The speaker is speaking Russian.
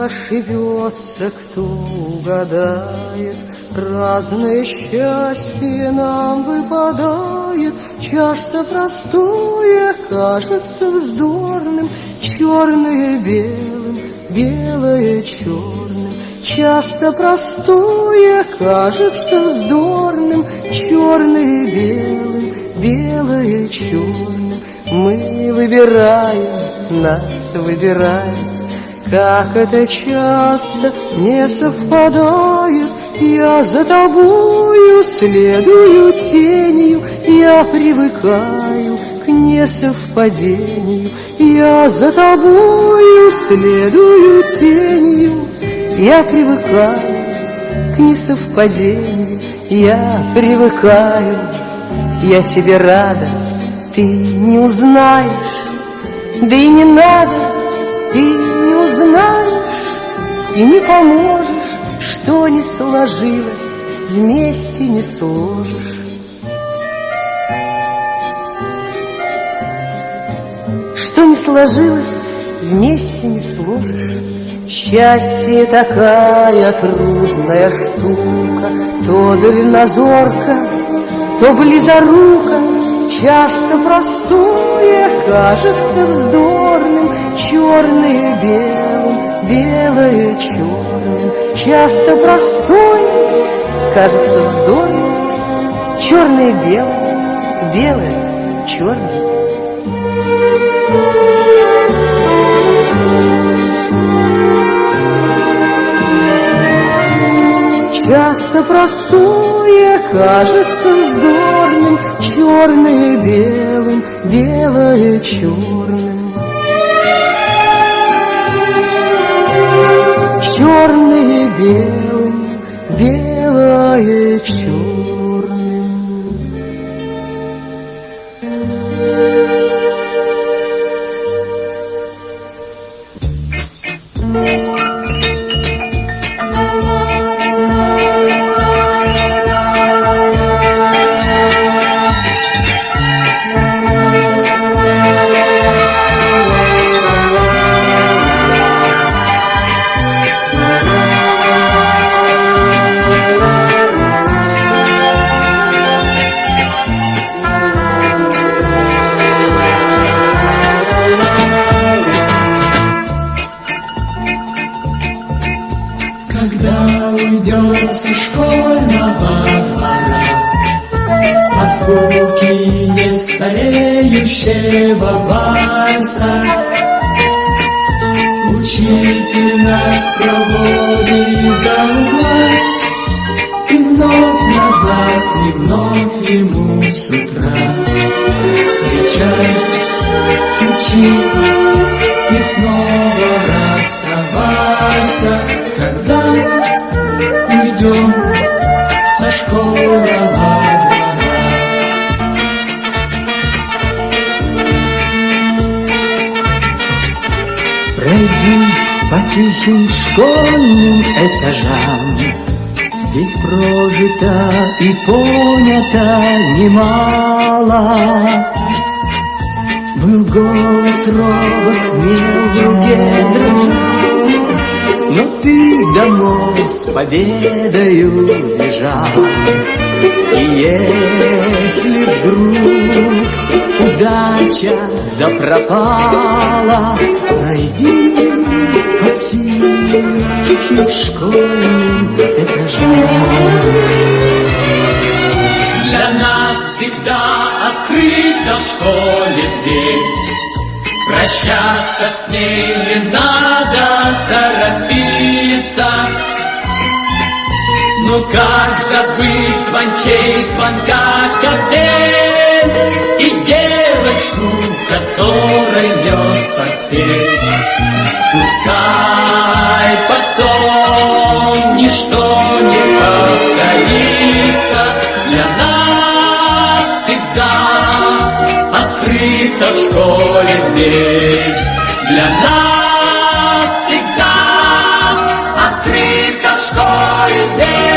ошибется, кто угадает, разное счастье нам выпадает. Часто простое кажется вздорным, черное белым, белое черным. Часто простое кажется вздорным, черное белым, белое черным. Мы выбираем, нас выбираем, как это часто не совпадает. Я за тобою следую тенью, я привыкаю к несовпадению. Я за тобою следую тенью, я привыкаю к несовпадению. Я привыкаю, я тебе рада, ты не узнаешь, да и не надо, ты не узнаешь и не поможешь. Что не сложилось, вместе не сложишь. Что не сложилось, вместе не сложишь. Счастье такая трудная штука, то дальнозорко, то близоруко. Часто простое кажется вздорным, черное белым, белое черным. Часто простое кажется вздорным, черное белое, белое черное. Часто простое кажется вздорным, черное белым, белое черным. Черное белым, белое черным. Когда уйдем со школьного двора, от звуки нестареющего вальса, учитель нас проводит до угла, и вновь назад, и вновь ему с утра встречать, учить и снова расставайся. Когда уйдем со школьного двора. Пройди по тихим школьным этажам, здесь прожито и понято немало. Был голос робок, мел в руке дрожал, но ты домой с победою бежал. И если вдруг удача запропала, пройди по тихим школьным этажам. Для нас всегда открыта в школе дверь, прощаться с ней не надо торопиться. Ну как забыть звончей звонка капель и девочку, которой нес портфель? Пускай потом ничто не повторится, для нас всегда открыта в школе дверь. Для нас всегда открыта в школе дверь.